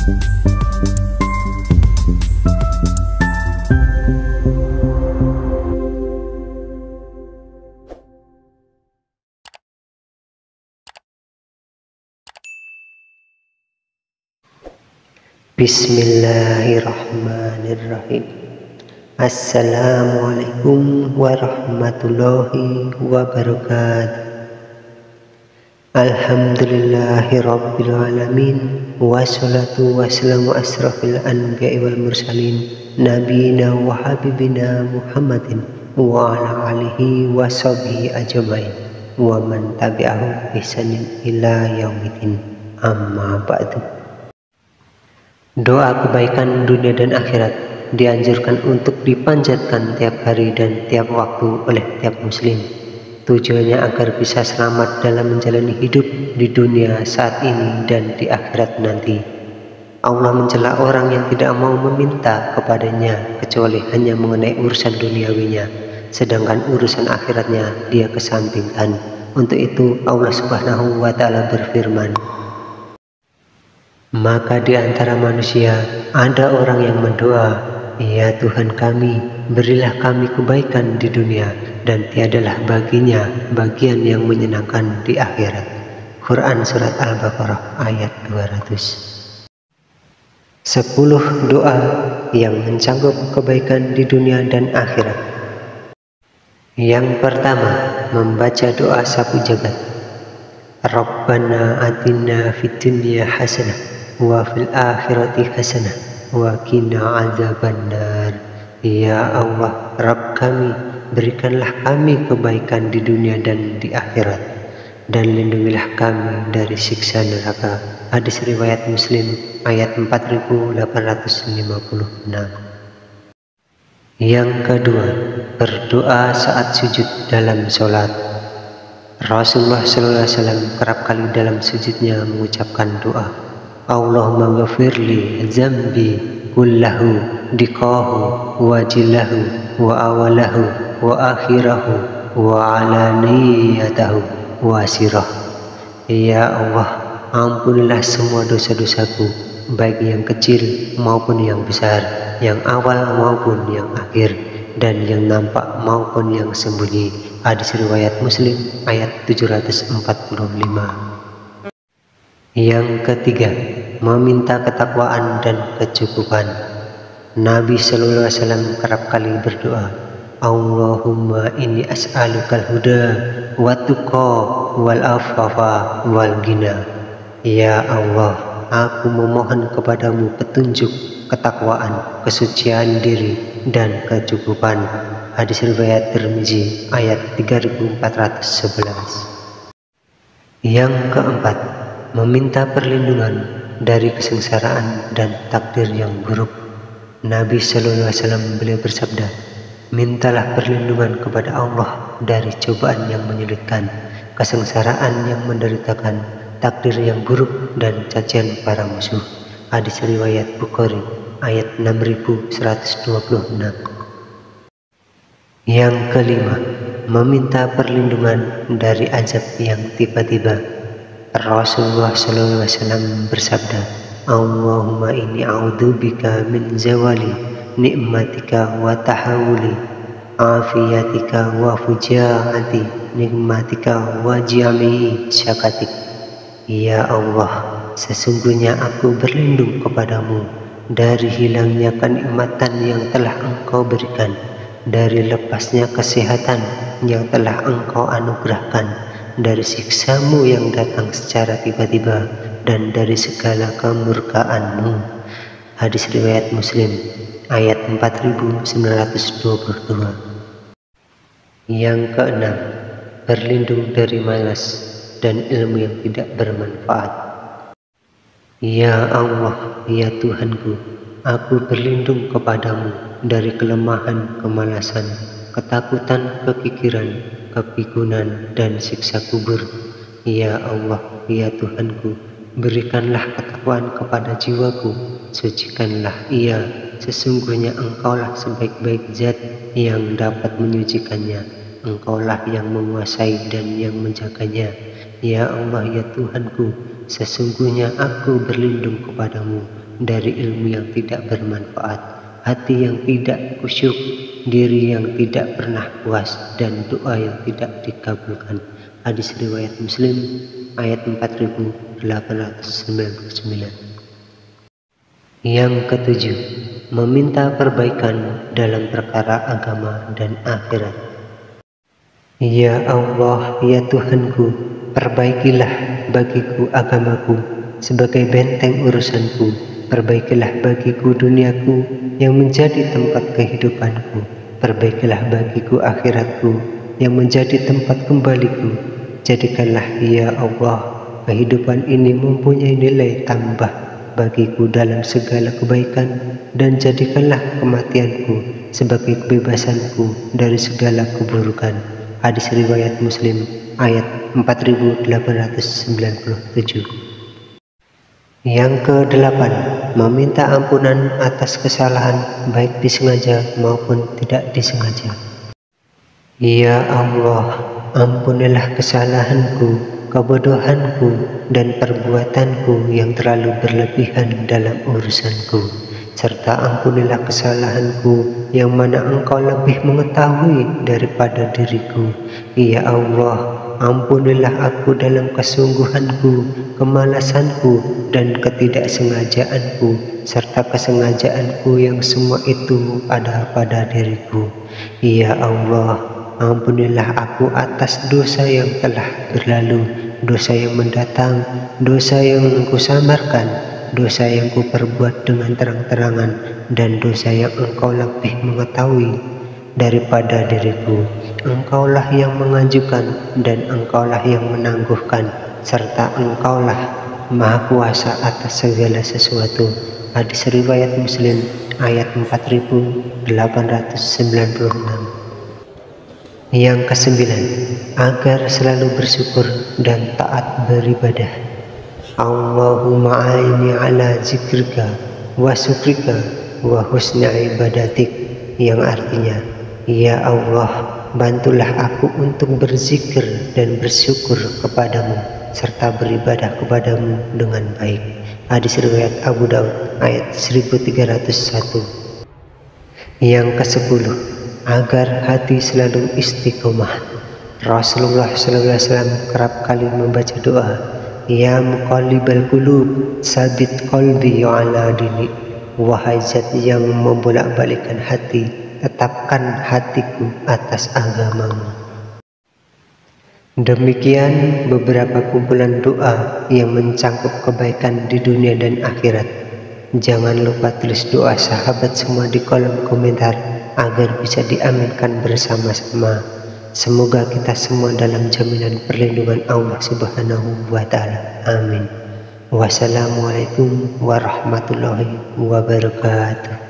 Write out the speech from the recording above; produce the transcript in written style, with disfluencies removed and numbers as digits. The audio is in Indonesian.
Bismillahirrahmanirrahim. Assalamualaikum warahmatullahi wabarakatuh. Alhamdulillahi rabbil alamin. Wassalatu wassalamu asrafil anbiya'i wal mursalin nabiyina wa habibina Muhammadin wa ala alihi wa sahbihi ajmain wa man tabi'ahum bi ihsanin ila yaumidin. Amma ba'du. Doa kebaikan dunia dan akhirat dianjurkan untuk dipanjatkan tiap hari dan tiap waktu oleh tiap muslim. Tujuannya agar bisa selamat dalam menjalani hidup di dunia saat ini dan di akhirat nanti. Allah mencela orang yang tidak mau meminta kepadanya kecuali hanya mengenai urusan duniawinya, sedangkan urusan akhiratnya dia kesampingkan. Untuk itu Allah Subhanahu wa Ta'ala berfirman, maka di antara manusia ada orang yang mendoa, ya Tuhan kami, berilah kami kebaikan di dunia, dan tiadalah baginya bagian yang menyenangkan di akhirat. Quran Surat Al-Baqarah ayat 200. 10 doa yang mencangkup kebaikan di dunia dan akhirat. Yang pertama, membaca doa sapu jagat. Rabbana atina fid dunya hasanah wa fil akhirati hasanah wa qina azabannar. Ya Allah, Rabb kami, berikanlah kami kebaikan di dunia dan di akhirat, dan lindungilah kami dari siksa neraka. Hadis riwayat Muslim ayat 4856. Yang kedua, berdoa saat sujud dalam sholat. Rasulullah SAW kerap kali dalam sujudnya mengucapkan doa, Allahumma ghafirli zambi kullahu diqahu wa jillahu wa awalahu wa akhirahu wa alaniyatahu wa sirah. Ya Allah, ampunilah semua dosa-dosaku, baik yang kecil maupun yang besar, yang awal maupun yang akhir, dan yang nampak maupun yang sembunyi. Hadis riwayat Muslim ayat 745. Yang ketiga, meminta ketakwaan dan kecukupan. Nabi Sallallahu Alaihi Wasallam kerap kali berdoa, Allahumma inni as'alukal huda wa tuqa wal afafa wal ghina. Ya Allah, aku memohon kepadamu petunjuk, ketakwaan, kesucian diri, dan kecukupan. Hadis riwayat Tirmizi ayat 3411. Yang keempat, meminta perlindungan dari kesengsaraan dan takdir yang buruk. Nabi Sallallahu Alaihi Wasallam beliau bersabda, mintalah perlindungan kepada Allah dari cobaan yang menyulitkan, kesengsaraan yang menderitakan, takdir yang buruk, dan cacian para musuh. Hadis riwayat Bukhari ayat 6126. Yang kelima, meminta perlindungan dari azab yang tiba-tiba. Rasulullah SAW bersabda, Allahumma inni a'udzubika min zawali nikmatika wa tahawuli afiyatika wa fujaati nikmatika wa jami'i syakatik. Ya Allah, sesungguhnya aku berlindung kepadamu dari hilangnya kenikmatan yang telah Engkau berikan, dari lepasnya kesehatan yang telah Engkau anugerahkan, dari siksamu yang datang secara tiba-tiba, dan dari segala kemurkaanmu. Hadis riwayat Muslim ayat 4922. Yang keenam, berlindung dari malas dan ilmu yang tidak bermanfaat. Ya Allah, ya Tuhanku, aku berlindung kepadamu dari kelemahan, kemalasan, ketakutan, kekikiran, kepikunan, dan siksa kubur. Ya Allah, ya Tuhanku, berikanlah ketakwaan kepada jiwaku, sucikanlah ia, sesungguhnya Engkaulah sebaik-baik zat yang dapat menyucikannya, Engkaulah yang menguasai dan yang menjaganya. Ya Allah, ya Tuhanku, sesungguhnya aku berlindung kepadamu dari ilmu yang tidak bermanfaat, hati yang tidak khusyuk, diri yang tidak pernah puas, dan doa yang tidak dikabulkan. Hadis riwayat Muslim ayat 4899. Yang ketujuh, meminta perbaikan dalam perkara agama dan akhirat. Ya Allah, ya Tuhanku, perbaikilah bagiku agamaku sebagai benteng urusanku. Perbaikilah bagiku duniaku yang menjadi tempat kehidupanku. Perbaikilah bagiku akhiratku yang menjadi tempat kembaliku. Jadikanlah ya Allah kehidupan ini mempunyai nilai tambah bagiku dalam segala kebaikan, dan jadikanlah kematianku sebagai kebebasanku dari segala keburukan. Hadis riwayat Muslim ayat 4897. Yang kedelapan, meminta ampunan atas kesalahan baik disengaja maupun tidak disengaja. Ya Allah, ampunilah kesalahanku, kebodohanku, dan perbuatanku yang terlalu berlebihan dalam urusanku, serta ampunilah kesalahanku yang mana Engkau lebih mengetahui daripada diriku. Ya Allah, ampunilah aku dalam kesungguhanku, kemalasanku, dan ketidaksengajaanku, serta kesengajaanku yang semua itu ada pada diriku. Ya Allah, ampunilah aku atas dosa yang telah berlalu, dosa yang mendatang, dosa yang kusamarkan, dosa yang kuperbuat dengan terang-terangan, dan dosa yang Engkau lebih mengetahui daripada diriku. Engkaulah yang mengajukan dan Engkaulah yang menangguhkan, serta Engkaulah Maha Kuasa atas segala sesuatu. Hadis riwayat Muslim ayat 4896. Yang kesembilan, agar selalu bersyukur dan taat beribadah. Allahumma a'inni ala zikrika wa syukrika wa husni ibadatik, yang artinya, ya Allah, bantulah aku untuk berzikir dan bersyukur kepadamu serta beribadah kepadamu dengan baik. Hadis riwayat Abu Daud ayat 1301. Yang ke-10, agar hati selalu istiqomah. Rasulullah SAW kerap kali membaca doa, ya muqallibal qulub, sabit qalbi ala dinik. Wahai zat yang membolak-balikkan hati, tetapkan hatiku atas agamamu. Demikian beberapa kumpulan doa yang mencangkup kebaikan di dunia dan akhirat. Jangan lupa tulis doa sahabat semua di kolom komentar agar bisa diaminkan bersama-sama. Semoga kita semua dalam jaminan perlindungan Allah Subhanahu wa Ta'ala. Amin. Wassalamualaikum warahmatullahi wabarakatuh.